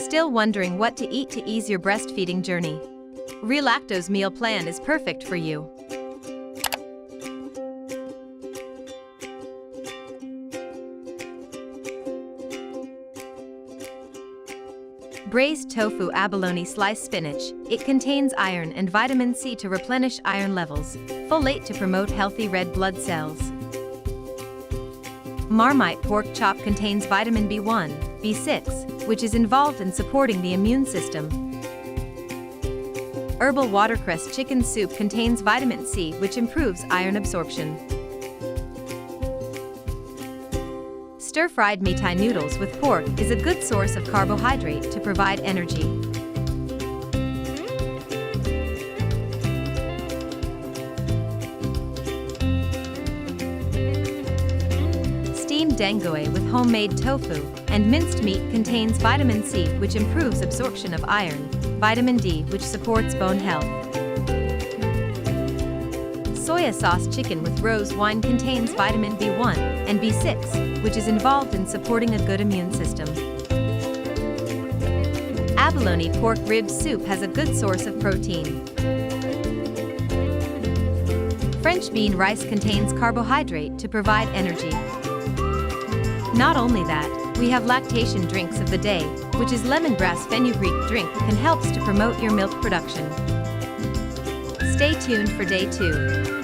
Still wondering what to eat to ease your breastfeeding journey? ReLacto's meal plan is perfect for you. Braised Tofu Abalone Slice Spinach. It contains iron and vitamin C to replenish iron levels, folate to promote healthy red blood cells. Marmite Pork Chop contains vitamin B1, B6, which is involved in supporting the immune system. Herbal Watercress Chicken Soup contains vitamin C, which improves iron absorption. Stir-Fried Mitai Noodles with pork is a good source of carbohydrate to provide energy. Steamed dengue with homemade tofu and minced meat contains vitamin C, which improves absorption of iron, vitamin D, which supports bone health. Soya sauce chicken with rose wine contains vitamin B1 and B6, which is involved in supporting a good immune system. Abalone pork rib soup has a good source of protein. French bean rice contains carbohydrate to provide energy. Not only that, we have lactation drinks of the day, which is lemongrass fenugreek drink can helps to promote your milk production. Stay tuned for day 2.